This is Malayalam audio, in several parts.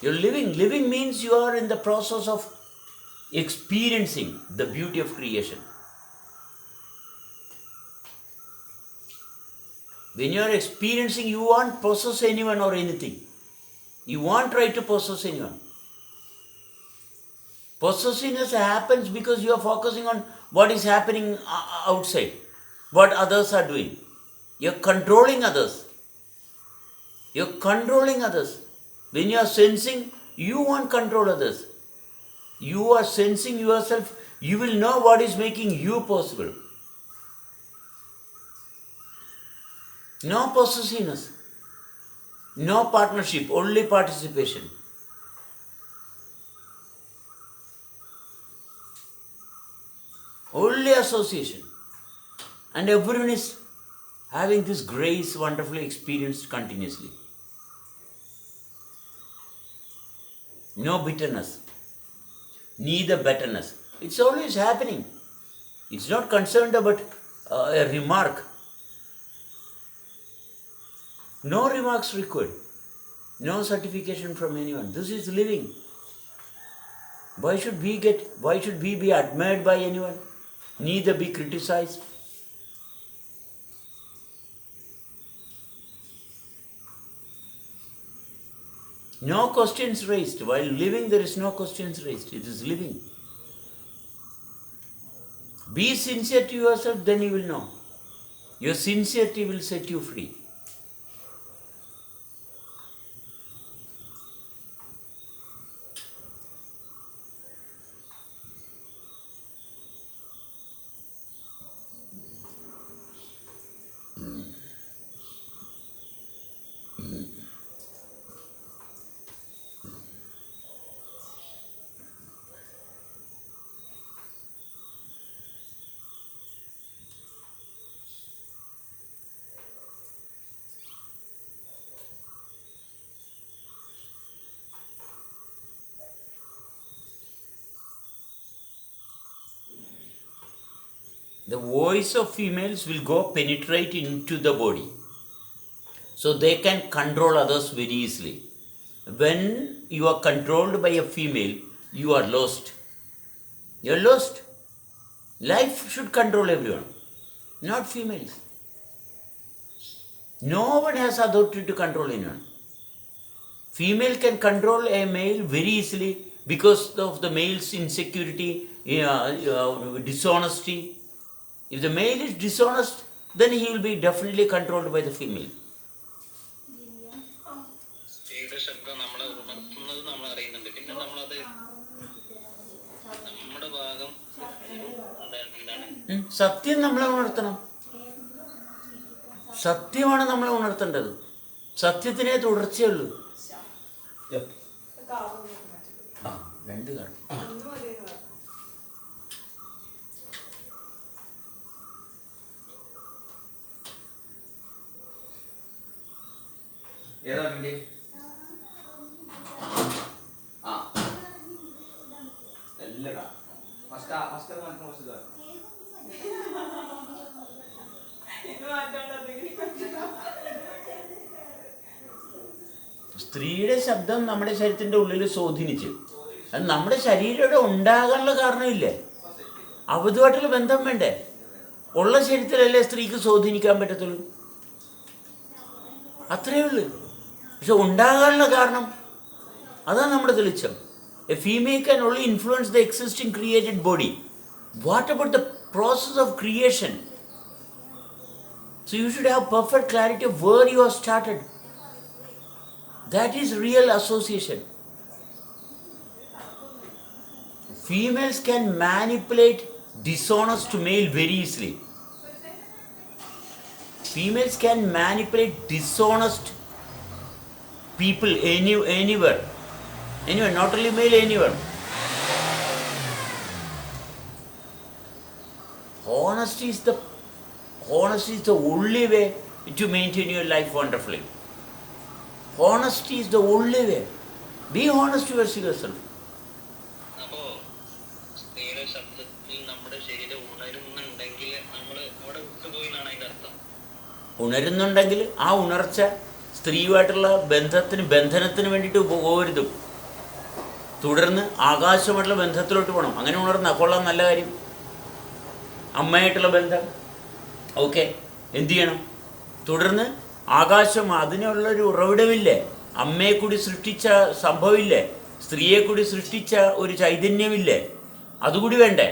You're living. Living means you are in the process of experiencing the beauty of creation. When you are experiencing, you won't possess anyone or anything. You won't try to possess anyone. Possessiveness happens because you are focusing on what is happening outside, what others are doing. You're controlling others. You're controlling others. When you are sensing, you won't control others. You are sensing yourself, you will know what is making you possible. No possessiveness, no partnership, only participation. Only association. And everyone is having this grace wonderfully experienced continuously. No bitterness, neither betterness. It's always happening. It's not concerned about a remark. No remarks required. No certification from anyone. This is living. Why should we be admired by anyone? Neither be criticized. No questions raised. While living, there is no questions raised. It is living. Be sincere to yourself, then you will know. Your sincerity will set you free. The voice of females will go penetrate into the body. So they can control others very easily. When you are controlled by a female, you are lost. You are lost. Life should control everyone, not females. No one has authority to control anyone. Female can control a male very easily because of the male's insecurity, dishonesty. If the male is dishonest, then he will be definitely controlled by the female. സത്യം നമ്മളെ ഉണർത്തണം. സത്യമാണ് നമ്മളെ ഉണർത്തേണ്ടത്. സത്യത്തിനെ തുടർച്ചയുള്ളൂ. രണ്ട് കാണും. ഏതാ വേണ്ടി? എല്ലടാ ഫസ്റ്റ് സ്ത്രീയുടെ ശബ്ദം നമ്മുടെ ശരീരത്തിൻ്റെ ഉള്ളിൽ സ്വാധീനിച്ച് അത് നമ്മുടെ ശരീരം ഉണ്ടാകാനുള്ള കാരണമില്ലേ? അവധുമായിട്ടുള്ള ബന്ധം വേണ്ടേ? ഉള്ള ശരീരത്തിലല്ലേ സ്ത്രീക്ക് സ്വാധീനിക്കാൻ പറ്റത്തുള്ളൂ. അത്രയേ ഉള്ളൂ. പക്ഷെ ഉണ്ടാകാനുള്ള കാരണം അതാണ് നമ്മുടെ തെളിച്ചം. A female can only influence the existing created body. What about the process of creation? So you should have perfect clarity of where you have started. That is real association. Females can manipulate dishonest male very easily. Females can manipulate dishonest people anywhere. Anywhere, not only male, anywhere. Honesty is the only way to maintain your life wonderfully. Honesty is the only way. Be honest to yourself. ഉണരുന്നുണ്ടെങ്കിൽ ആ ഉണർച്ച സ്ത്രീയുമായിട്ടുള്ള ബന്ധനത്തിന് വേണ്ടിയിട്ട് പോകരുതും. തുടർന്ന് ആകാശമായിട്ടുള്ള ബന്ധത്തിലോട്ട് പോകണം. അങ്ങനെ ഉണർന്ന കൊള്ളാം, നല്ല കാര്യം. അമ്മയായിട്ടുള്ള ബന്ധം, ഓക്കെ, എന്തു ചെയ്യണം? തുടർന്ന് ആകാശം, അതിനുള്ളൊരു ഉറവിടമില്ലേ? അമ്മയെ കൂടി സൃഷ്ടിച്ച സംഭവമില്ലേ? സ്ത്രീയെ കൂടി സൃഷ്ടിച്ച ഒരു ചൈതന്യമില്ലേ? അതുകൂടി വേണ്ടേ?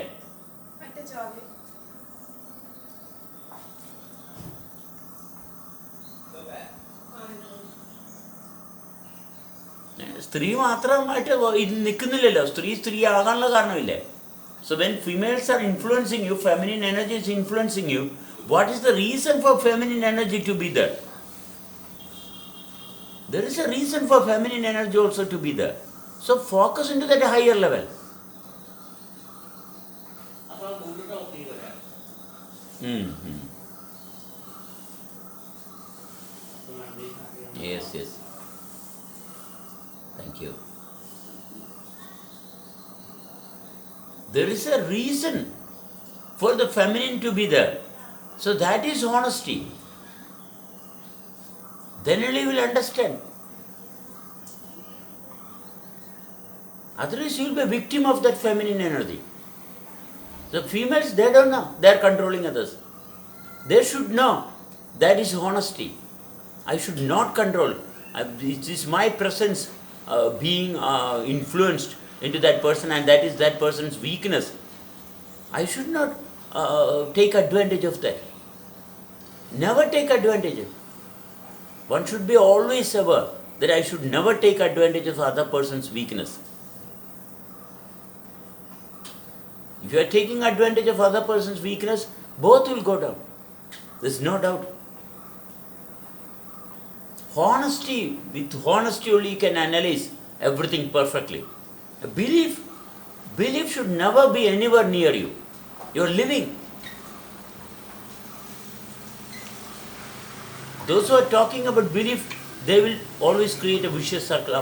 സ്ത്രീ മാത്രമായിട്ട് നിൽക്കുന്നില്ലല്ലോ. സ്ത്രീ ആകാനുള്ള കാരണമില്ലേ? So when females are influencing you, feminine energy is influencing you, what is the reason for feminine energy to be there? There is a reason for feminine energy also to be there. So focus into that higher level. Yes. Thank you. There is a reason for the feminine to be there. So that is honesty. Then only you will understand. Otherwise you will be a victim of that feminine energy. The females, they don't know. They are controlling others. They should know that is honesty. I should not control. It is my presence being influenced into that person, and that is that person's weakness. I should not take advantage of that. Never take advantage of it. One should be always aware that I should never take advantage of other person's weakness. If you are taking advantage of other person's weakness, both will go down. There's no doubt. Honesty, with honesty only you can analyze everything perfectly. Belief should never be anywhere near you. You are living. Those who are talking about belief, they will always create a vicious circle.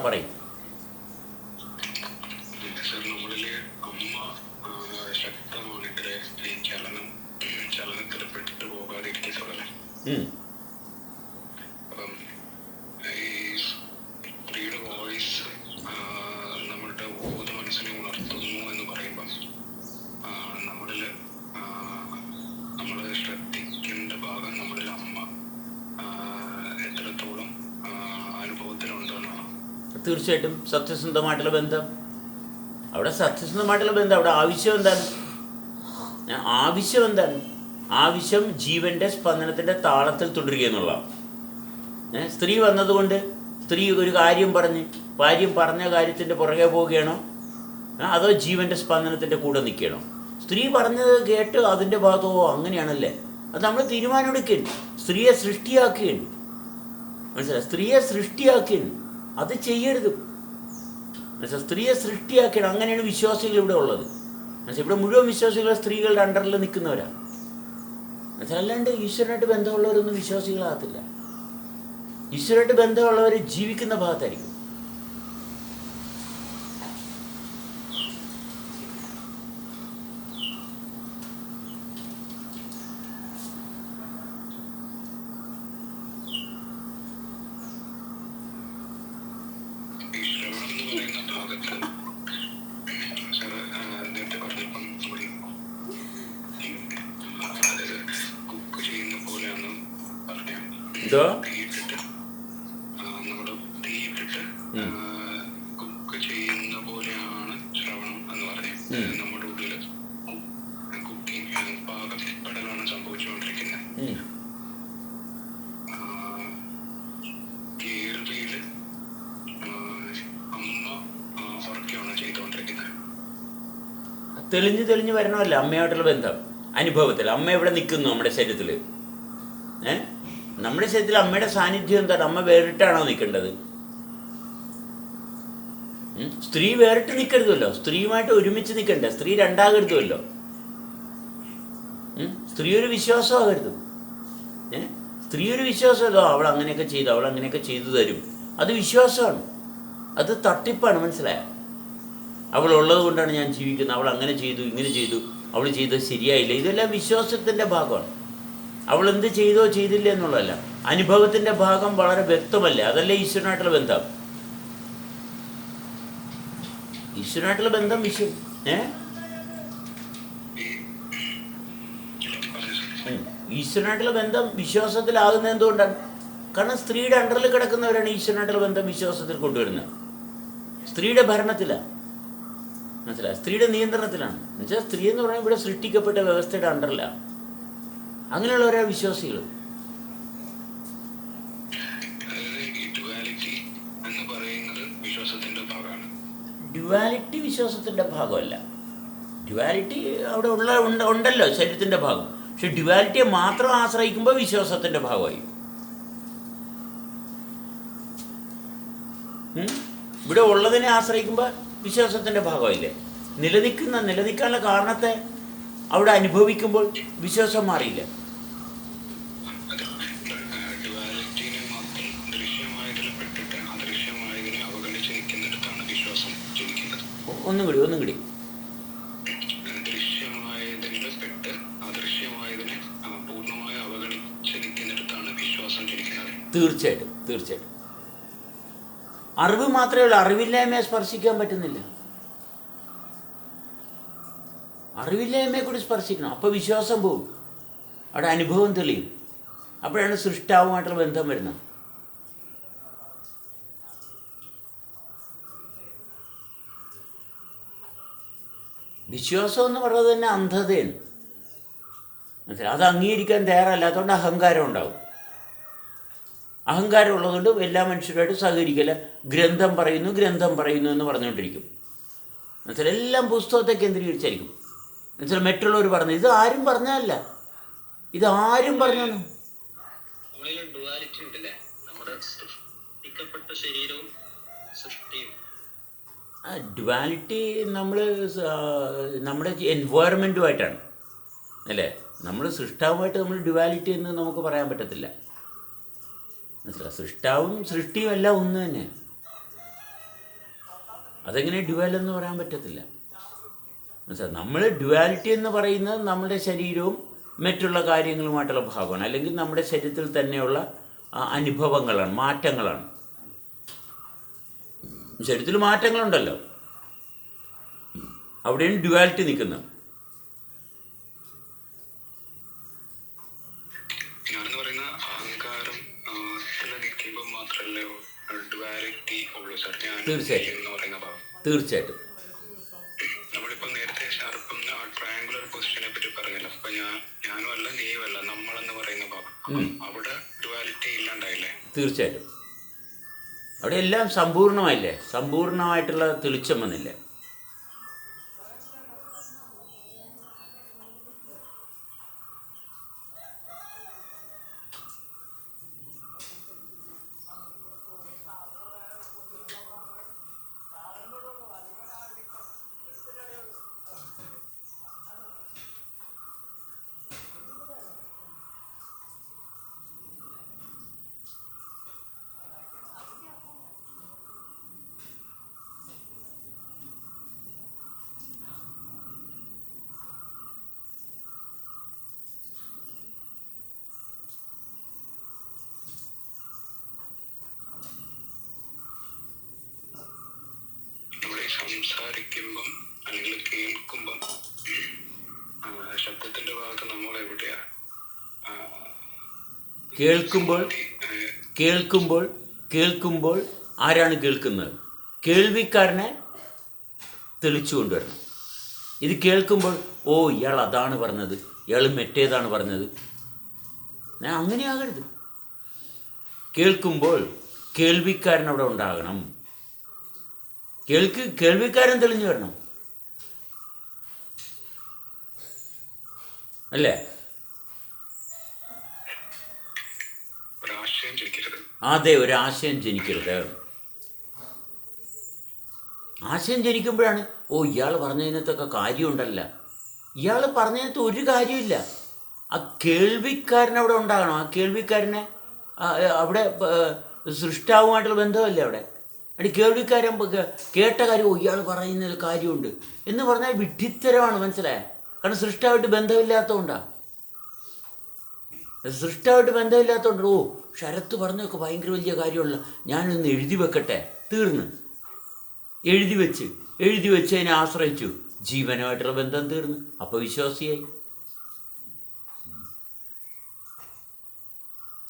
തീർച്ചയായിട്ടും സത്യസന്ധമായിട്ടുള്ള ബന്ധം. അവിടെ സത്യസന്ധമായിട്ടുള്ള ബന്ധം, അവിടെ ആവശ്യം എന്താണ്? ആവശ്യം ജീവൻ്റെ സ്പന്ദനത്തിൻ്റെ താളത്തിൽ തുടരുക എന്നുള്ളതാണ്. സ്ത്രീ വന്നതുകൊണ്ട് സ്ത്രീ ഒരു കാര്യം പറഞ്ഞ കാര്യത്തിൻ്റെ പുറകെ പോവുകയാണോ, അതോ ജീവൻ്റെ സ്പന്ദനത്തിൻ്റെ കൂടെ നിൽക്കുകയാണോ? സ്ത്രീ പറഞ്ഞത് കേട്ട് അതിൻ്റെ ഭാഗത്തോ അങ്ങനെയാണല്ലേ, അത് നമ്മൾ തീരുമാനമെടുക്കുകയാണ്. സ്ത്രീയെ സൃഷ്ടിയാക്കുകയാണ്, മനസ്സിലായി? സ്ത്രീയെ സൃഷ്ടിയാക്കുകയാണ്, അത് ചെയ്യരുത്. മനസ്സിലായി? സ്ത്രീയെ സൃഷ്ടിയാക്കണം. അങ്ങനെയാണ് വിശ്വാസികൾ ഇവിടെ ഉള്ളത്. മനസ്സിലായി? ഇവിടെ മുഴുവൻ വിശ്വാസികൾ സ്ത്രീകളുടെ അണ്ടറിൽ നിൽക്കുന്നവരാണ്. മനസ്സിലായി? അല്ലാണ്ട് ഈശ്വരനായിട്ട് ബന്ധമുള്ളവരൊന്നും വിശ്വാസികളാകത്തില്ല. ഈശ്വരനായിട്ട് ബന്ധമുള്ളവർ ജീവിക്കുന്ന ഭാഗത്തായിരിക്കും. എന്തോ കുക്ക് ചെയ്യുന്ന പോലെയാണ് ശ്രവണം എന്ന് പറഞ്ഞത്. നമ്മുടെ ഉള്ളിൽ കുക്കിംഗ് പാകപ്പെടലാണ് സംഭവിച്ചുകൊണ്ടിരിക്കുന്നത്. കേൾവിയിൽ അമ്മ ഉറക്കെയാണ് ചെയ്തുകൊണ്ടിരിക്കുന്നത്. തെളിഞ്ഞു വരണമല്ല അമ്മയായിട്ടുള്ള ബന്ധം. അനുഭവത്തിൽ അമ്മ എവിടെ നിൽക്കുന്നു നമ്മുടെ ശരീരത്തിൽ? നമ്മുടെ ശരീരത്തിൽ അമ്മയുടെ സാന്നിധ്യം എന്താണ്? അമ്മ വേറിട്ടാണോ നിൽക്കേണ്ടത്? സ്ത്രീ വേറിട്ട് നിൽക്കരുതല്ലോ, സ്ത്രീയുമായിട്ട് ഒരുമിച്ച് നിൽക്കണ്ടേ? സ്ത്രീ രണ്ടാകരുതല്ലോ. സ്ത്രീ ഒരു വിശ്വാസമാകരുത്. സ്ത്രീ ഒരു വിശ്വാസമല്ലോ, അവൾ അങ്ങനെയൊക്കെ ചെയ്തു തരും. അത് വിശ്വാസമാണ്, അത് തട്ടിപ്പാണ്. മനസ്സിലായോ? അവൾ ഉള്ളത് കൊണ്ടാണ് ഞാൻ ജീവിക്കുന്നത്, അവൾ അങ്ങനെ ചെയ്തു ഇങ്ങനെ ചെയ്തു, അവൾ ചെയ്തത് ശരിയായില്ല, ഇതെല്ലാം വിശ്വാസത്തിൻ്റെ ഭാഗമാണ്. അവൾ എന്ത് ചെയ്തോ ചെയ്തില്ല എന്നുള്ളതല്ല, അനുഭവത്തിൻ്റെ ഭാഗം വളരെ വ്യക്തമല്ലേ? അതല്ലേ ഈശ്വരനായിട്ടുള്ള ബന്ധം. ഈശ്വരനായിട്ടുള്ള ബന്ധം ഈശ്വരനായിട്ടുള്ള ബന്ധം വിശ്വാസത്തിലാകുന്നത് എന്തുകൊണ്ടാണ്? കാരണം സ്ത്രീയുടെ അണ്ടറിൽ കിടക്കുന്നവരാണ് ഈശ്വരനായിട്ടുള്ള ബന്ധം വിശ്വാസത്തിൽ കൊണ്ടുവരുന്നത്. സ്ത്രീയുടെ ഭരണത്തിലാണ്, മനസ്സിലായി, സ്ത്രീയുടെ നിയന്ത്രണത്തിലാണ്. എന്നുവെച്ചാൽ സ്ത്രീ എന്ന് പറഞ്ഞാൽ ഇവിടെ സൃഷ്ടിക്കപ്പെട്ട വ്യവസ്ഥയുടെ അണ്ടറിലാണ്. അങ്ങനെയുള്ളവരാണ് വിശ്വാസികൾ. ഡ്യുവാലിറ്റി വിശ്വാസത്തിൻ്റെ ഭാഗമല്ല. ഡ്യുവാലിറ്റി അവിടെ ഉണ്ടല്ലോ, ശരീരത്തിൻ്റെ ഭാഗം. പക്ഷെ ഡ്യുവാലിറ്റിയെ മാത്രം ആശ്രയിക്കുമ്പോൾ വിശ്വാസത്തിൻ്റെ ഭാഗമായി. ഇവിടെ ഉള്ളതിനെ ആശ്രയിക്കുമ്പോൾ വിശ്വാസത്തിൻ്റെ ഭാഗമായില്ലേ? നിലനിൽക്കാനുള്ള കാരണത്തെ അവിടെ അനുഭവിക്കുമ്പോൾ വിശ്വാസം മാറിയില്ല. ഒന്നും കൂടി തീർച്ചയായിട്ടും അറിവ് മാത്രമേ ഉള്ളൂ. അറിവില്ലായ്മയെ സ്പർശിക്കാൻ പറ്റുന്നില്ല. അറിവില്ലായ്മയെ കൂടി സ്പർശിക്കണം. അപ്പോൾ വിശ്വാസം പോവും, അവിടെ അനുഭവം തെളിയും. അപ്പോഴാണ് സൃഷ്ടാവുമായിട്ടുള്ള ബന്ധം വരുന്നത്. വിശ്വാസം എന്ന് പറയുന്നത് തന്നെ അന്ധതയാണ്. മനസ്സിലായി? അത് അംഗീകരിക്കാൻ തയ്യാറല്ലാത്തതുകൊണ്ട് അഹങ്കാരം ഉണ്ടാവും. അഹങ്കാരം ഉള്ളതുകൊണ്ട് എല്ലാ മനുഷ്യരുമായിട്ട് സഹകരിക്കില്ല. ഗ്രന്ഥം പറയുന്നു എന്ന് പറഞ്ഞുകൊണ്ടിരിക്കും. മനസ്സിലായി? എല്ലാം പുസ്തകത്തെ കേന്ദ്രീകരിച്ചായിരിക്കും. മനസ്സിലായി? മറ്റുള്ളവർ പറഞ്ഞു, ഇത് ആരും പറഞ്ഞതല്ല, ഇതാരും പറഞ്ഞു. ഡ്യുവാലിറ്റി നമ്മുടെ എൻവയറമെൻറ്റുമായിട്ടാണ് അല്ലേ? നമ്മൾ സൃഷ്ടാവുമായിട്ട് നമ്മൾ ഡ്യുവാലിറ്റി എന്ന് നമുക്ക് പറയാൻ പറ്റത്തില്ല. മനസ്സിലായി? സൃഷ്ടാവും സൃഷ്ടിയും എല്ലാം ഒന്ന് തന്നെ. അതെങ്ങനെ ഡ്യുവൽ എന്ന് പറയാൻ പറ്റത്തില്ല. മനസ്സിലായി? നമ്മൾ ഡ്യുവാലിറ്റി എന്ന് പറയുന്നത് നമ്മുടെ ശരീരവും മറ്റുള്ള കാര്യങ്ങളുമായിട്ടുള്ള ഭാഗമാണ്. അല്ലെങ്കിൽ നമ്മുടെ ശരീരത്തിൽ തന്നെയുള്ള അനുഭവങ്ങളാണ്, മാറ്റങ്ങളാണ്. ശരീരത്തിൽ മാറ്റങ്ങളുണ്ടല്ലോ, അവിടെയാണ് ഡ്യുവാലിറ്റി നിൽക്കുന്നത്. തീർച്ചയായിട്ടും നമ്മളിപ്പോ നേരത്തെ ട്രയാങ്കുലർ പൊസിഷനെ പറ്റി പറഞ്ഞല്ലോ. അപ്പൊ ഞാനും അല്ല നീയും അല്ല, നമ്മളെന്ന് പറയുന്ന ഭാഗം, അവിടെ ഡ്യുവാലിറ്റി ഇല്ലാണ്ടായില്ലേ? തീർച്ചയായിട്ടും അവിടെ എല്ലാം സമ്പൂർണ്ണമായില്ലേ? സമ്പൂർണ്ണമായിട്ടുള്ള തെളിച്ചം വന്നില്ലേ? സംസാരിക്കുമ്പം അല്ലെങ്കിൽ കേൾക്കുമ്പം ശബ്ദത്തിന്റെ ഭാഗത്ത് നമ്മൾ എവിടെയാ? കേൾക്കുമ്പോൾ ആരാണ് കേൾക്കുന്നത്? കേൾവിക്കാരനെ തെളിച്ചു കൊണ്ടുവരണം. ഇത് കേൾക്കുമ്പോൾ ഇയാൾ അതാണ് പറഞ്ഞത്, ഇയാൾ മറ്റേതാണ് പറഞ്ഞത്, അങ്ങനെയാകരുത്. കേൾക്കുമ്പോൾ കേൾവിക്കാരൻ അവിടെ ഉണ്ടാകണം. കേൾവിക്കാരൻ തെളിഞ്ഞു വരണം അല്ലേ? അതെ, ഒരാശയം ജനിക്കരുത്. ആശയം ജനിക്കുമ്പോഴാണ് ഇയാൾ പറഞ്ഞതിനകത്തൊക്കെ കാര്യമുണ്ടല്ല, ഇയാൾ പറഞ്ഞതിനകത്ത് ഒരു കാര്യമില്ല. ആ കേൾവിക്കാരൻ അവിടെ ഉണ്ടാകണം. ആ കേൾവിക്കാരനെ അവിടെ സൃഷ്ടാവുമായിട്ടുള്ള ബന്ധമല്ലേ അവിടെ? അടി കേൾവിക്കാരൻ കേട്ട കാര്യം ഇയാൾ പറയുന്നതിൽ കാര്യമുണ്ട് എന്ന് പറഞ്ഞാൽ വിഡ്ഢിത്തരമാണ്. മനസ്സിലായ? കാരണം സൃഷ്ടാവായിട്ട് ബന്ധമില്ലാത്തതുകൊണ്ടാണ്. ശരത്ത് പറഞ്ഞൊക്കെ ഭയങ്കര വലിയ കാര്യമുള്ള, ഞാനൊന്ന് എഴുതി വെക്കട്ടെ, തീർന്ന്. എഴുതി വെച്ചതിനെ ആശ്രയിച്ചു, ജീവനുമായിട്ടുള്ള ബന്ധം തീർന്നു. അപ്പോൾ വിശ്വാസിയായി.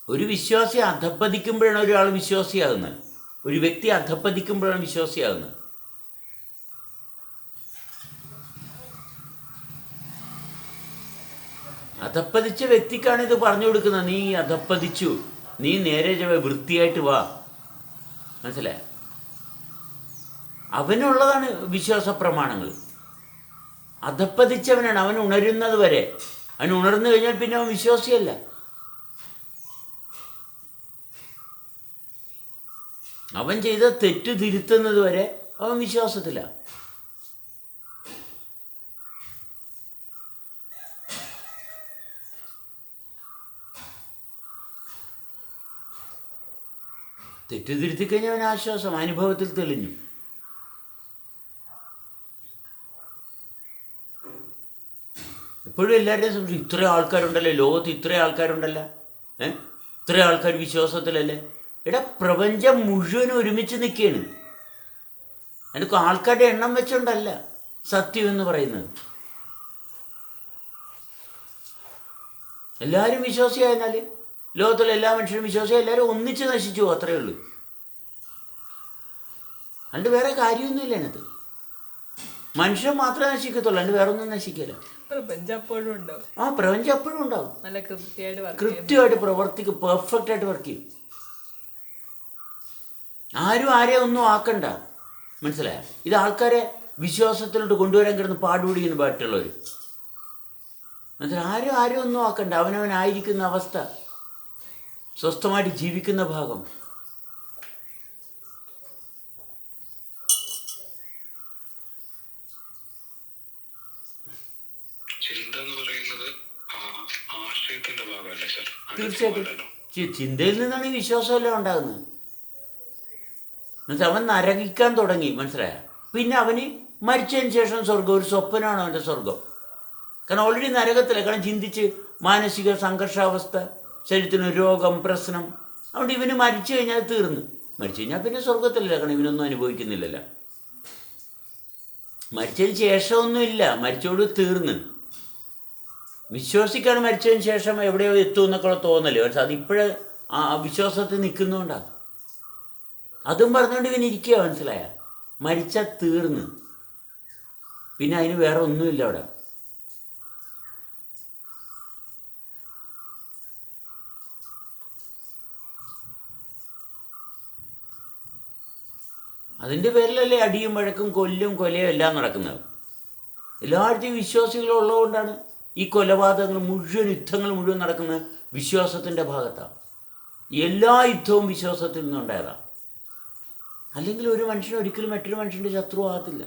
ഒരു വിശ്വാസി അധപ്പതിക്കുമ്പോഴാണ് ഒരാൾ വിശ്വാസിയാകുന്നത്. ഒരു വ്യക്തി അധപ്പതിക്കുമ്പോഴാണ് വിശ്വാസിയാകുന്നത്. അധപ്പതിച്ച വ്യക്തിക്കാണ് ഇത് പറഞ്ഞു കൊടുക്കുന്നത്. നീ അധപ്പതിച്ചു, നീ നേരെ വൃത്തിയായിട്ട് വാ. മനസ്സിലായ? അവനുള്ളതാണ് വിശ്വാസ പ്രമാണങ്ങൾ. അധപ്പതിച്ചവനാണ്, അവൻ ഉണരുന്നത് വരെ. അവൻ ഉണർന്നു കഴിഞ്ഞാൽ പിന്നെ അവൻ വിശ്വാസിയല്ല. അവൻ ചെയ്ത തെറ്റ് തിരുത്തുന്നത് വരെ അവൻ വിശ്വാസത്തിലാണ്. തെറ്റ് തിരുത്തി കഴിഞ്ഞാൽ അവൻ ആശ്വാസം, അനുഭവത്തിൽ തെളിഞ്ഞു. എപ്പോഴും എല്ലാവരുടെയും സംശയം, ഇത്ര ആൾക്കാരുണ്ടല്ലോ ലോകത്ത്, ഇത്ര ആൾക്കാരുണ്ടല്ലോ, ഇത്ര ആൾക്കാർ വിശ്വാസത്തിലല്ലേ? എടാ, പ്രപഞ്ചം മുഴുവനും ഒരുമിച്ച് നിൽക്കുകയാണ്. എനിക്ക് ആൾക്കാരുടെ എണ്ണം വെച്ചുകൊണ്ടല്ല സത്യം എന്ന് പറയുന്നത്. എല്ലാവരും വിശ്വാസിയായാൽ, ലോകത്തിലെ എല്ലാ മനുഷ്യരും വിശ്വാസിയായി, എല്ലാവരും ഒന്നിച്ച് നശിച്ചു, അത്രയേ ഉള്ളൂ. അല്ലാണ്ട് വേറെ കാര്യമൊന്നുമില്ല അതിനകത്ത്. മനുഷ്യൻ മാത്രമേ നശിക്കത്തുള്ളൂ, അല്ലാണ്ട് വേറെ ഒന്നും നശിക്കില്ല. പ്രപഞ്ചം എപ്പോഴും ഉണ്ടാവും. നല്ല കൃത്യമായിട്ട് പ്രവർത്തിക്കും, പെർഫെക്റ്റ് ആയിട്ട് വർക്ക് ചെയ്യും. ആരും ആരെയും ഒന്നും ആക്കണ്ട. മനസ്സിലായോ? ഇത് ആൾക്കാരെ വിശ്വാസത്തിലോട്ട് കൊണ്ടുവരാൻ കിടന്ന് പാടുപിടിക്കുന്നു ബാക്കിയുള്ളവർ. മനസ്സിലായി? ആരും ഒന്നും ആക്കണ്ട. അവനവനായിരിക്കുന്ന അവസ്ഥ, സ്വസ്ഥമായിട്ട് ജീവിക്കുന്ന ഭാഗം. തീർച്ചയായിട്ടും ചിന്തയിൽ നിന്നാണ് ഈ വിശ്വാസമെല്ലാം ഉണ്ടാകുന്നത്. അവൻ നരകിക്കാൻ തുടങ്ങി. മനസ്സിലായ? പിന്നെ അവന് മരിച്ചതിന് ശേഷം സ്വർഗം ഒരു സ്വപ്നമാണ് അവൻ്റെ സ്വർഗം. കാരണം ഓൾറെഡി നരകത്തില്ല. കാരണം ചിന്തിച്ച് മാനസിക സംഘർഷാവസ്ഥ, ശരീരത്തിന് രോഗം, പ്രശ്നം. അതുകൊണ്ട് ഇവന് മരിച്ചു കഴിഞ്ഞാൽ തീർന്നു. മരിച്ചു കഴിഞ്ഞാൽ പിന്നെ സ്വർഗത്തിലല്ല. കാരണം ഇവനൊന്നും അനുഭവിക്കുന്നില്ലല്ലോ. മരിച്ചതിന് ശേഷമൊന്നുമില്ല, മരിച്ചോട് തീർന്ന്. വിശ്വസിക്കാണ് മരിച്ചതിന് ശേഷം എവിടെയോ എത്തുമെന്നൊക്കെ തോന്നല്. പക്ഷെ അതിപ്പോഴേ ആ വിശ്വാസത്തിൽ നിൽക്കുന്നതുകൊണ്ടാണ്. അതും പറഞ്ഞുകൊണ്ട് ഇവൻ ഇരിക്കുക. മനസ്സിലായ? മരിച്ചാൽ തീർന്ന്, പിന്നെ അതിന് വേറെ ഒന്നുമില്ല അവിടെ. അതിൻ്റെ പേരിലല്ലേ അടിയും വഴക്കും കൊലയും എല്ലാം നടക്കുന്നത്. എല്ലായിടത്തും വിശ്വാസികളുള്ളതുകൊണ്ടാണ് ഈ കൊലപാതകങ്ങൾ മുഴുവൻ, യുദ്ധങ്ങൾ മുഴുവൻ നടക്കുന്നത് വിശ്വാസത്തിൻ്റെ ഭാഗത്താണ്. എല്ലാ യുദ്ധവും വിശ്വാസത്തിൽ നിന്നുണ്ടായതാണ്. അല്ലെങ്കിൽ ഒരു മനുഷ്യൻ ഒരിക്കലും മറ്റൊരു മനുഷ്യൻ്റെ ശത്രു ആകത്തില്ല.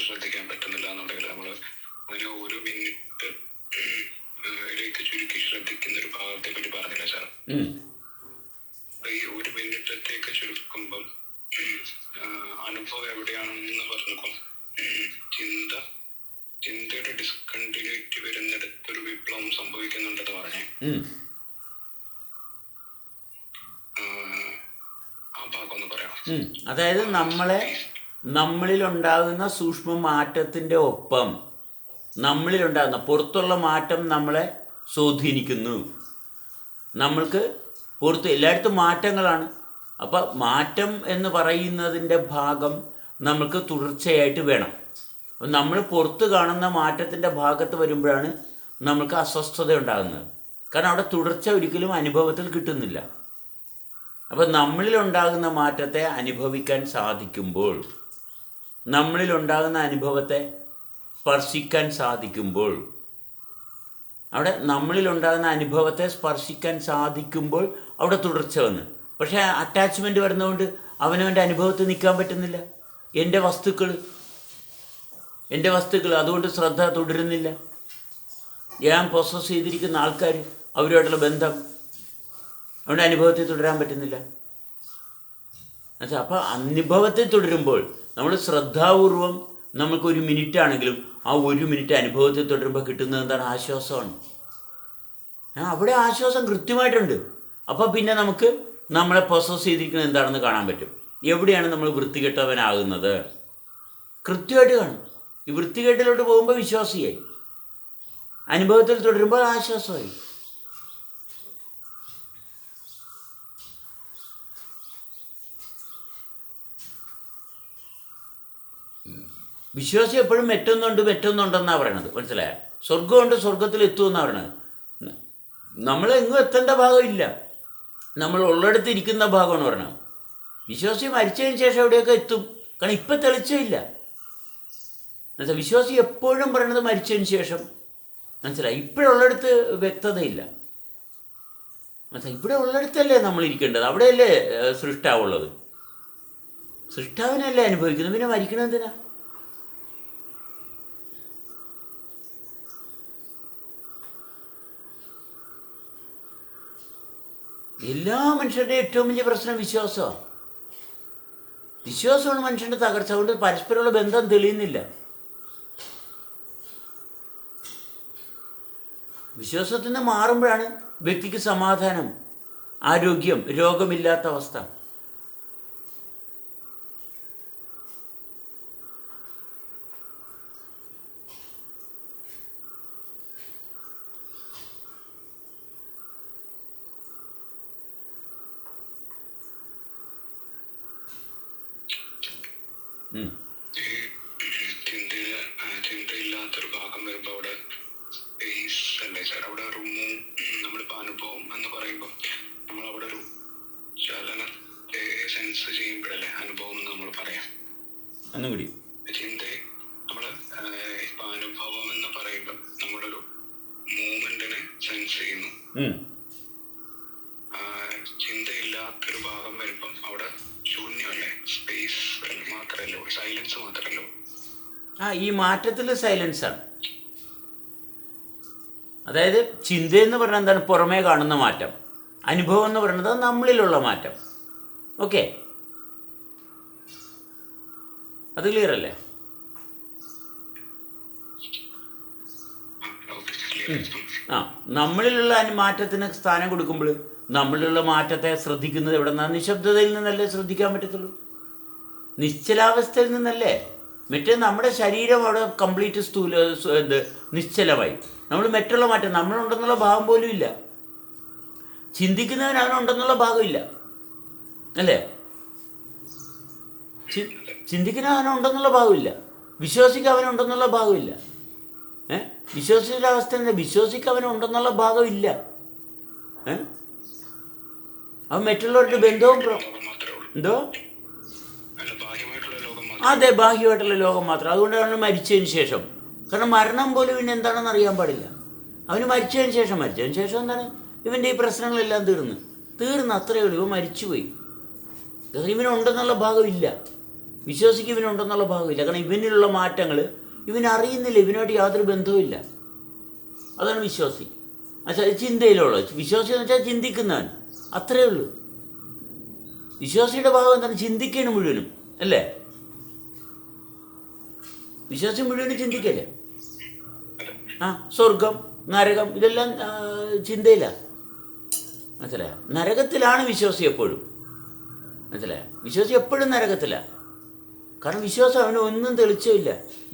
ശ്രദ്ധിക്കാൻ പറ്റുന്നില്ല എന്നുണ്ടെങ്കിൽ നമ്മൾ അതിനെ ഒരു മിനിറ്റ് ചുരുക്കി ശ്രദ്ധിക്കുന്ന ഒരു ഭാഗത്തെ പറ്റി പറഞ്ഞില്ല സാർ. ഈ ഒരു മിനിറ്റത്തേക്ക് ചുരുക്കുമ്പം അനുഭവം എവിടെയാണെന്ന് പറഞ്ഞപ്പോൾ ചിന്തയുടെ ഡിസ്കണ്ടിന്യൂറ്റി വരുന്നിടത്തൊരു വിപ്ലവം സംഭവിക്കുന്നുണ്ടെന്ന് പറഞ്ഞേ. ആ ഭാഗം ഒന്ന് പറയാം. അതായത് നമ്മളിലുണ്ടാകുന്ന സൂക്ഷ്മ മാറ്റത്തിൻ്റെ ഒപ്പം നമ്മളിലുണ്ടാകുന്ന പുറത്തുള്ള മാറ്റം നമ്മളെ സ്വാധീനിക്കുന്നു. നമ്മൾക്ക് പുറത്ത് എല്ലായിടത്തും മാറ്റങ്ങളാണ്. അപ്പോൾ മാറ്റം എന്ന് പറയുന്നതിൻ്റെ ഭാഗം നമ്മൾക്ക് തുടർച്ചയായിട്ട് വേണം. നമ്മൾ പുറത്ത് കാണുന്ന മാറ്റത്തിൻ്റെ ഭാഗത്ത് വരുമ്പോഴാണ് നമ്മൾക്ക് അസ്വസ്ഥത ഉണ്ടാകുന്നത്. കാരണം അവിടെ തുടർച്ച ഒരിക്കലും അനുഭവത്തിൽ കിട്ടുന്നില്ല. അപ്പോൾ നമ്മളിലുണ്ടാകുന്ന മാറ്റത്തെ അനുഭവിക്കാൻ സാധിക്കുമ്പോൾ, നമ്മളിലുണ്ടാകുന്ന അനുഭവത്തെ സ്പർശിക്കാൻ സാധിക്കുമ്പോൾ, അവിടെ നമ്മളിലുണ്ടാകുന്ന അനുഭവത്തെ സ്പർശിക്കാൻ സാധിക്കുമ്പോൾ അവിടെ തുടർച്ച വന്ന്. പക്ഷേ അറ്റാച്ച്മെൻറ്റ് വരുന്നതുകൊണ്ട് അവനവൻ്റെ അനുഭവത്തിൽ നിൽക്കാൻ പറ്റുന്നില്ല. എൻ്റെ വസ്തുക്കൾ അതുകൊണ്ട് ശ്രദ്ധ തുടരുന്നില്ല. ഞാൻ പൊസസ് ചെയ്തിരിക്കുന്ന ആൾക്കാർ, അവരുമായിട്ടുള്ള ബന്ധം അവൻ്റെ അനുഭവത്തിൽ തുടരാൻ പറ്റുന്നില്ല. അപ്പോൾ അനുഭവത്തിൽ തുടരുമ്പോൾ നമ്മൾ ശ്രദ്ധാപൂർവം, നമുക്കൊരു മിനിറ്റ് ആണെങ്കിലും ആ ഒരു മിനിറ്റ് അനുഭവത്തിൽ തുടരുമ്പോൾ കിട്ടുന്നത് എന്താണ്? ആശ്വാസമാണ്. അവിടെ ആശ്വാസം കൃത്യമായിട്ടുണ്ട്. അപ്പോൾ പിന്നെ നമുക്ക് നമ്മളെ പൊസസ് ചെയ്തിരിക്കുന്നത് എന്താണെന്ന് കാണാൻ പറ്റും. എവിടെയാണ് നമ്മൾ വൃത്തികെട്ടവനാകുന്നത് കൃത്യമായിട്ട് കാണും. ഈ വൃത്തികെട്ടിലോട്ട് പോകുമ്പോൾ വിശ്വാസിയായി, അനുഭവത്തിൽ തുടരുമ്പോൾ ആശ്വാസമായി. വിശ്വാസി എപ്പോഴും മെറ്റുന്നുണ്ടെന്നാണ് പറയണത്. മനസ്സിലായോ? സ്വർഗമുണ്ട്, സ്വർഗത്തിൽ എത്തുമെന്നാണ് പറയണത്. നമ്മളെങ്ങും എത്തേണ്ട ഭാഗമില്ല, നമ്മൾ ഉള്ളിടത്ത് ഇരിക്കുന്ന ഭാഗമാണ് പറയണത്. വിശ്വാസി മരിച്ചതിന് ശേഷം എവിടെയൊക്കെ എത്തും, കാരണം ഇപ്പം തെളിച്ചില്ല. മനസ്സിലായി? വിശ്വാസി എപ്പോഴും പറയണത് മരിച്ചതിന് ശേഷം. മനസ്സിലായി? ഇപ്പോഴുള്ളിടത്ത് വ്യക്തതയില്ല. മനസ്സിലായി? ഇവിടെ ഉള്ളിടത്തല്ലേ നമ്മൾ ഇരിക്കേണ്ടത്, അവിടെയല്ലേ സൃഷ്ടാവുള്ളത്. സൃഷ്ടാവിനല്ലേ അനുഭവിക്കുന്നത്, പിന്നെ മരിക്കണമെന്തിനാ? എല്ലാ മനുഷ്യരുടെ ഏറ്റവും വലിയ പ്രശ്നം വിശ്വാസമാണ്. വിശ്വാസമാണ് മനുഷ്യൻ്റെ തകർച്ച. കൊണ്ട് പരസ്പരമുള്ള ബന്ധം തെളിയുന്നില്ല. വിശ്വാസത്തിൽ നിന്ന് മാറുമ്പോഴാണ് വ്യക്തിക്ക് സമാധാനം, ആരോഗ്യം, രോഗമില്ലാത്ത അവസ്ഥ. ചിന്തയില്ലാത്തൊരു ഭാഗം വരുമ്പോൾ അവിടെ സ്പേസ് അല്ലേ സാർ? അവിടെ ഒരു നമ്മളിപ്പോൾ അനുഭവം എന്ന് പറയുമ്പോൾ നമ്മളവിടെ ഒരു ചലനത്തെ സെൻസ് ചെയ്യുമ്പോഴല്ലേ അനുഭവം എന്ന് നമ്മൾ പറയാം. ഒന്നുകൂടി ചിന്ത നമ്മൾ ഇപ്പൊ അനുഭവം എന്ന് പറയുമ്പോൾ നമ്മളൊരു മൂവ്മെന്റിനെ സെൻസ് ചെയ്യുന്നു. ചിന്തയില്ലാത്തൊരു ഭാഗം വരുമ്പം അവിടെ ശൂന്യമല്ലേ, സ്പേസ് മാത്രമല്ലോ, സൈലൻസ് മാത്രമല്ലോ. ഈ മാറ്റത്തിൽ സൈലൻസാണ്. അതായത് ചിന്തയെന്ന് പറയുന്നത് എന്താണ്? പുറമേ കാണുന്ന മാറ്റം. അനുഭവം എന്ന് പറയുന്നത് നമ്മളിലുള്ള മാറ്റം. ഓക്കെ, അത് ക്ലിയർ അല്ലേ? നമ്മളിലുള്ള മാറ്റത്തിന് സ്ഥാനം കൊടുക്കുമ്പോൾ നമ്മളിലുള്ള മാറ്റത്തെ ശ്രദ്ധിക്കുന്നത് എവിടെ നിന്നാണ്? നിശബ്ദതയിൽ നിന്നല്ലേ ശ്രദ്ധിക്കാൻ പറ്റത്തുള്ളൂ, നിശ്ചലാവസ്ഥയിൽ നിന്നല്ലേ. മറ്റേ നമ്മുടെ ശരീരം അവിടെ കംപ്ലീറ്റ് നിശ്ചലമായി. നമ്മൾ മറ്റുള്ള മാറ്റം, നമ്മളുണ്ടെന്നുള്ള ഭാവം പോലും ഇല്ല. ചിന്തിക്കുന്നവന് അവനുണ്ടെന്നുള്ള ഭാഗമില്ല അല്ലേ? ചിന്തിക്കുന്ന അവനുണ്ടെന്നുള്ള ഭാഗമില്ല, വിശ്വാസിക്ക് അവനുണ്ടെന്നുള്ള ഭാഗമില്ല. വിശ്വാസിയുടെ അവസ്ഥ എന്താ? വിശ്വാസിക്ക് അവനുണ്ടെന്നുള്ള ഭാഗമില്ല. അവൻ മറ്റുള്ളവരുടെ ബന്ധവും എന്തോ അതെ, ബാഹ്യമായിട്ടുള്ള ലോകം മാത്രം. അതുകൊണ്ടാണ് മരിച്ചതിന് ശേഷം. കാരണം മരണം പോലും പിന്നെ എന്താണെന്ന് അറിയാൻ പാടില്ല. അവന് മരിച്ചതിന് ശേഷം എന്താണ്? ഇവൻ്റെ ഈ പ്രശ്നങ്ങളെല്ലാം തീർന്ന് അത്രയേ ഉള്ളൂ. ഇവൻ മരിച്ചുപോയി. ഇവനുണ്ടെന്നുള്ള ഭാഗമില്ല, വിശ്വസിക്ക് ഇവനുണ്ടെന്നുള്ള ഭാഗമില്ല. കാരണം ഇവനിലുള്ള മാറ്റങ്ങൾ ഇവനറിയുന്നില്ല, ഇവനുമായിട്ട് യാതൊരു ബന്ധവുമില്ല. അതാണ് വിശ്വാസി. ചിന്തയിലുള്ളത്. വിശ്വാസി എന്ന് വെച്ചാൽ ചിന്തിക്കുന്നവൻ, അത്രയേ ഉള്ളൂ. വിശ്വാസിയുടെ ഭാഗം എന്താണ്? ചിന്തിക്കുകയാണ് മുഴുവനും അല്ലേ? വിശ്വാസി മുഴുവനും ചിന്തിക്കല്ലേ? സ്വർഗം, നരകം, ഇതെല്ലാം ചിന്തയിലാണ്. മനസ്സിലായോ? നരകത്തിലാണ് വിശ്വാസി എപ്പോഴും. മനസ്സിലായോ? വിശ്വാസി എപ്പോഴും നരകത്തിലാണ്. കാരണം വിശ്വാസം അവന് ഒന്നും തെളിച്ചില്ല,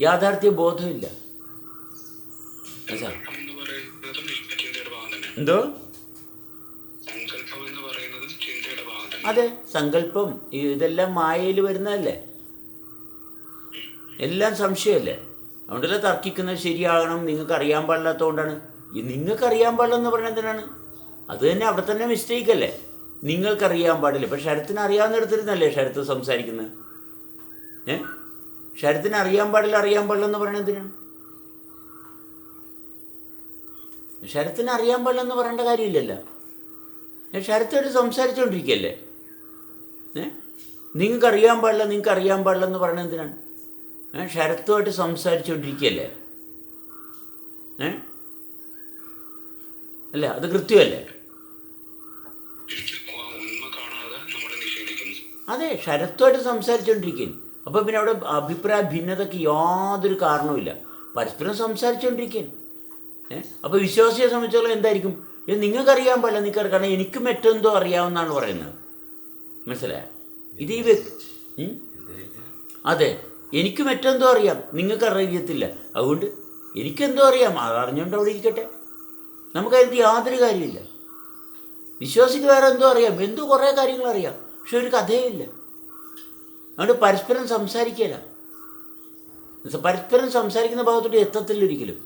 യാഥാർത്ഥ്യ ബോധമില്ല. എന്തോ? അതെ, സങ്കല്പം ഇതെല്ലാം മായയിൽ വരുന്നതല്ലേ, എല്ലാം സംശയമല്ലേ. അതുകൊണ്ടല്ലേ തർക്കിക്കുന്നത് ശരിയാകണം, നിങ്ങൾക്ക് അറിയാൻ പാടില്ലാത്തതുകൊണ്ടാണ്. നിങ്ങൾക്ക് അറിയാൻ പാടില്ലെന്ന് പറയുന്നത് എന്തിനാണ്? അത് തന്നെ അവിടെ തന്നെ മിസ്റ്റേക്ക് അല്ലേ. നിങ്ങൾക്കറിയാൻ പാടില്ല. ഇപ്പം ശരത്തിന് അറിയാവുന്നിടത്തിരുന്നല്ലേ ശരത്ത് സംസാരിക്കുന്നത്. ശരത്തിന് അറിയാൻ പാടില്ലെന്ന് പറയുന്നത് എന്തിനാണ്? ശരത്തിന് അറിയാൻ പാടില്ലെന്ന് പറയേണ്ട കാര്യമില്ലല്ലോ. ശരത്തോട് സംസാരിച്ചുകൊണ്ടിരിക്കുകയല്ലേ. നിങ്ങൾക്കറിയാൻ പാടില്ല, നിങ്ങൾക്കറിയാൻ പാടില്ല എന്ന് പറയുന്നത് എന്തിനാണ്? ശരത്തുമായിട്ട് സംസാരിച്ചുകൊണ്ടിരിക്കുകയല്ലേ. അല്ല, അത് കൃത്യമല്ലേ? അതെ, ശരത്തുമായിട്ട് സംസാരിച്ചുകൊണ്ടിരിക്കുന്നു. അപ്പോൾ പിന്നെ അവിടെ അഭിപ്രായ ഭിന്നതയ്ക്ക് യാതൊരു കാരണവുമില്ല. പരസ്പരം സംസാരിച്ചുകൊണ്ടിരിക്കുന്നു. അപ്പോൾ വിശ്വാസിയെ സംബന്ധിച്ചോളം എന്തായിരിക്കും? നിങ്ങൾക്കറിയാൻ പാടില്ല, നിങ്ങൾക്ക് കാരണം എനിക്ക് മറ്റെന്തോ അറിയാമെന്നാണ് പറയുന്നത്. മനസ്സിലായോ? ഇത് ഈ അതെ, എനിക്ക് മറ്റെന്തോ അറിയാം, നിങ്ങൾക്ക് അറിയത്തില്ല. അതുകൊണ്ട് എനിക്കെന്തോ അറിയാം, അതറിഞ്ഞുകൊണ്ട് അവിടെ ഇരിക്കട്ടെ, നമുക്കതിന് യാതൊരു കാര്യമില്ല. വിശ്വാസിക്ക് വേറെ എന്തോ അറിയാം, എന്തോ കുറേ കാര്യങ്ങൾ അറിയാം, പക്ഷെ ഒരു കഥയില്ല. അതുകൊണ്ട് പരസ്പരം സംസാരിക്കില്ല. പരസ്പരം സംസാരിക്കുന്ന ഭാഗത്തോട്ട് എത്തത്തില്ല ഒരിക്കലും.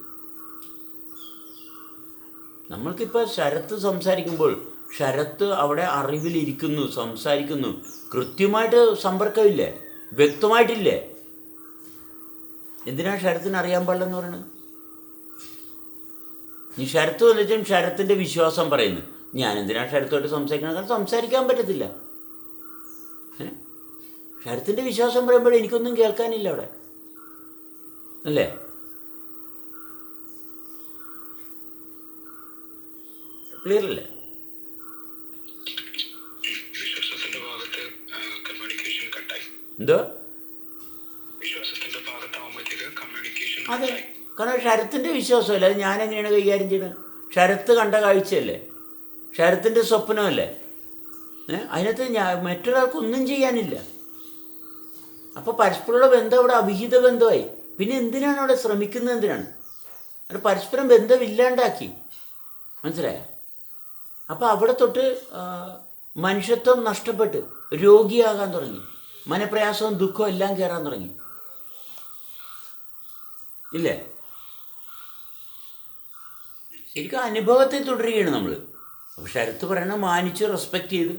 നമ്മൾക്കിപ്പോൾ ശരത്ത് സംസാരിക്കുമ്പോൾ ശരത്ത് അവിടെ അറിവിലിരിക്കുന്നു, സംസാരിക്കുന്നു, കൃത്യമായിട്ട് സമ്പർക്കമില്ലേ, വ്യക്തമായിട്ടില്ലേ. എന്തിനാണ് ശരത്തിന് അറിയാൻ പാടില്ലെന്ന് പറയുന്നത്? ഈ ശരത്ത് വന്നിട്ടും ശരത്തിൻ്റെ വിശ്വാസം പറയുന്നു. ഞാൻ എന്തിനാണ് ശരത്തോട്ട് സംസാരിക്കണം? കാരണം സംസാരിക്കാൻ പറ്റത്തില്ല. ശരത്തിൻ്റെ വിശ്വാസം പറയുമ്പോൾ എനിക്കൊന്നും കേൾക്കാനില്ല അവിടെ, അല്ലേ? ക്ലിയർ അല്ലേ? എന്തോ? അതെ, കാരണം ശരത്തിൻ്റെ വിശ്വാസമല്ല, അത് ഞാനെങ്ങനെയാണ് കൈകാര്യം ചെയ്യുന്നത്? ശരത്ത് കണ്ട കാഴ്ചയല്ലേ, ശരത്തിൻ്റെ സ്വപ്നമല്ലേ. അതിനകത്ത് മറ്റൊരാൾക്കൊന്നും ചെയ്യാനില്ല. അപ്പോൾ പരസ്പരമുള്ള ബന്ധം അവിടെ അവിഹിത ബന്ധമായി. പിന്നെ എന്തിനാണ് അവിടെ ശ്രമിക്കുന്നത്? എന്തിനാണ് അവിടെ പരസ്പരം ബന്ധമില്ലാണ്ടാക്കി? മനസ്സിലായോ? അപ്പോൾ അവിടെ തൊട്ട് മനുഷ്യത്വം നഷ്ടപ്പെട്ട് രോഗിയാകാൻ തുടങ്ങി, മനപ്രയാസവും ദുഃഖവും എല്ലാം കയറാൻ തുടങ്ങി, ഇല്ലേ? ശരിക്കും അനുഭവത്തെ തുടരുകയാണ് നമ്മൾ. അപ്പോൾ ശരത്ത് പറയണ മാനിച്ച് റെസ്പെക്റ്റ് ചെയ്ത്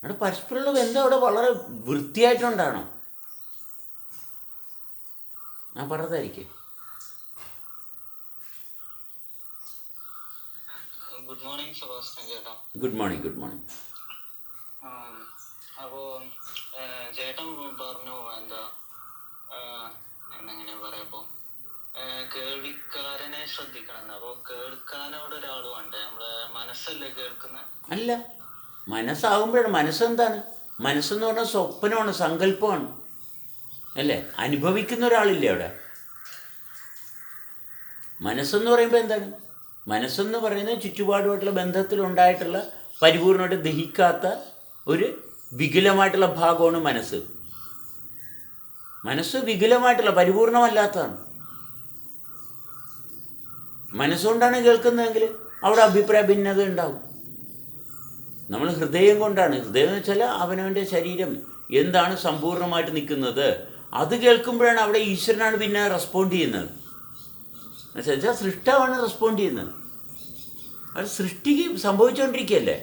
അവിടെ പരസ്പരമുള്ള ബന്ധം അവിടെ വളരെ വൃത്തിയായിട്ടുണ്ടാകണം. ഞാൻ പറഞ്ഞതായിരിക്കും. ഗുഡ് മോർണിംഗ് സെബാസ്റ്റ്യൻ ചേട്ടാ. Good morning. Good morning. അപ്പോൾ ചേട്ടൻ പറഞ്ഞു എന്നെങ്ങനെ പറയപ്പോ കേൾവിക്കാരനെ ശ്രദ്ധിക്കണം. അപ്പോൾ കേൾക്കാനോട് ഒരാൾ വേണ്ടേ? നമ്മളെ മനസ്സല്ലേ കേൾക്കുന്നത്? അല്ല, മനസ്സാകുമ്പോഴാണ്. മനസ്സെന്താണ്? മനസ്സെന്ന് പറഞ്ഞാൽ സ്വപ്നമാണ്, സങ്കല്പമാണ്, അല്ലേ? അനുഭവിക്കുന്ന ഒരാളില്ലേ അവിടെ. മനസ്സെന്ന് പറയുമ്പോൾ എന്താണ്? മനസ്സെന്ന് പറയുന്നത് ചുറ്റുപാടുമായിട്ടുള്ള ബന്ധത്തിലുണ്ടായിട്ടുള്ള പരിപൂർണമായിട്ട് ദഹിക്കാത്ത ഒരു വികലമായിട്ടുള്ള ഭാഗമാണ് മനസ്സ്. മനസ്സ് വികലമായിട്ടുള്ള പരിപൂർണമല്ലാത്തതാണ്. മനസ്സുകൊണ്ടാണ് കേൾക്കുന്നതെങ്കിൽ അവിടെ അഭിപ്രായ ഭിന്നത ഉണ്ടാവും. നമ്മൾ ഹൃദയം കൊണ്ടാണ്, ഹൃദയം എന്ന് വെച്ചാൽ അവനവൻ്റെ ശരീരം എന്താണ് സമ്പൂർണ്ണമായിട്ട് നിൽക്കുന്നത്, അത് കേൾക്കുമ്പോഴാണ് അവിടെ ഈശ്വരനാണ് പിന്നെ റെസ്പോണ്ട് ചെയ്യുന്നത്. എന്നുവെച്ചാൽ സൃഷ്ടാവാണ് റെസ്പോണ്ട് ചെയ്യുന്നത്. അത് സൃഷ്ടിക്ക് സംഭവിച്ചുകൊണ്ടിരിക്കുകയല്ലേ,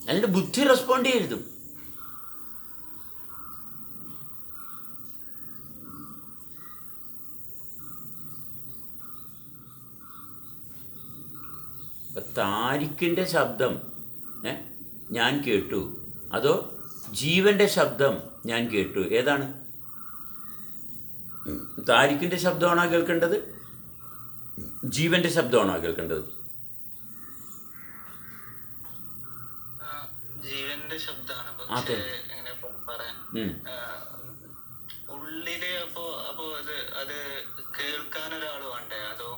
അതിൻ്റെ ബുദ്ധി റെസ്പോണ്ട് ചെയ്യരുത്. താരിക്കിൻ്റെ ശബ്ദം ഞാൻ കേട്ടു, അതോ ജീവൻ്റെ ശബ്ദം ഞാൻ കേട്ടു? ഏതാണ്? താരിക്കിൻ്റെ ശബ്ദമാണോ കേൾക്കേണ്ടത്? ജീവൻ്റെ ശബ്ദമാണോ കേൾക്കേണ്ടത്? ജീവന്റെ ശബ്ദമാണ്. പക്ഷേ എങ്ങനെ പറയാൻ, ഉള്ളില് അപ്പോ അത് കേൾക്കാൻ ഒരാൾ വേണ്ടേ? അതോ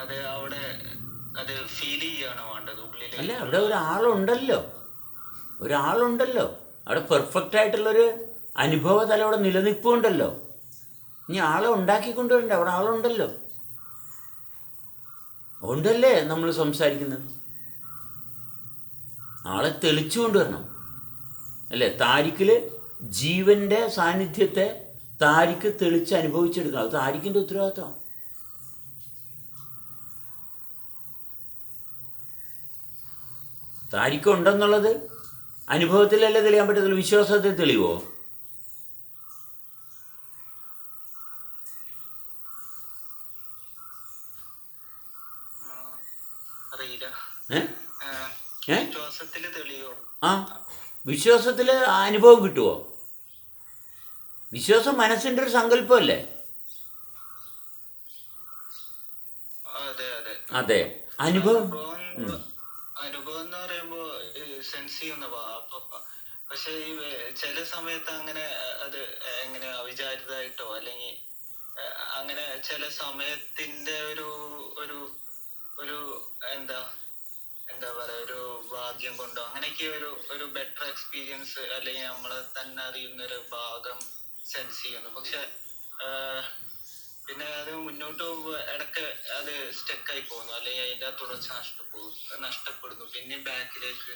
അത് അവിടെ അത് ഫീൽ ചെയ്യാണോ വേണ്ടത് ഉള്ളിൽ? അല്ല, അവിടെ ഒരാളുണ്ടല്ലോ, അവിടെ പെർഫെക്റ്റ് ആയിട്ടുള്ളൊരു അനുഭവതലം അവിടെ നിലനിൽപ്പുണ്ടല്ലോ. ഇനി ആളെ ഉണ്ടാക്കിക്കൊണ്ടുവരണ്ട, അവിടെ ആളുണ്ടല്ലോ. അതുകൊണ്ടല്ലേ നമ്മൾ സംസാരിക്കുന്നത്. ആളെ തെളിച്ചു കൊണ്ടുവരണം, അല്ലേ? താരിക്കിൽ ജീവൻ്റെ സാന്നിധ്യത്തെ താരിക്ക് തെളിച്ച് അനുഭവിച്ചെടുക്കണം. അത് താരിക്കിൻ്റെ ഉത്തരവാദിത്വം. താരിക്ക് ഉണ്ടെന്നുള്ളത് അനുഭവത്തിലല്ലേ തെളിയാൻ പറ്റത്തുള്ളൂ, വിശ്വാസത്തിൽ തെളിയുമോ? അറിയില്ല. ഏ ഏ വിശ്വാസത്തില് തെളിയോ? ആ വിശ്വാസത്തിൽ അനുഭവം കിട്ടുമോ? വിശ്വാസം മനസ്സിൻ്റെ ഒരു സങ്കല്പമല്ലേ? അതെ അതെ അതെ, അനുഭവം. അനുഭവം എന്ന് പറയുമ്പോ സെൻസ് ചെയ്യുന്ന പക്ഷെ ഈ ചില സമയത്ത് അങ്ങനെ അത് എങ്ങനെ അവിചാരിതമായിട്ടോ അല്ലെങ്കിൽ അങ്ങനെ ചില സമയത്തിന്റെ ഒരു ഒരു ഒരു എന്താ എന്താ പറയാ ഒരു ഭാഗ്യം കൊണ്ടോ അങ്ങനെയൊക്കെ ഒരു ബെറ്റർ എക്സ്പീരിയൻസ് അല്ലെങ്കിൽ നമ്മള് തന്നെ അറിയുന്ന ഒരു ഭാഗം സെൻസ് ചെയ്യുന്നു. പക്ഷെ പിന്നെ അത് മുന്നോട്ട് പോകുമ്പോൾ ഇടയ്ക്ക് അത് സ്റ്റക്കായി പോകുന്നു അല്ലെങ്കിൽ അതിന്റെ തുടർച്ച നഷ്ടപ്പെടുന്നു, പിന്നെ ബാക്കിലേക്ക്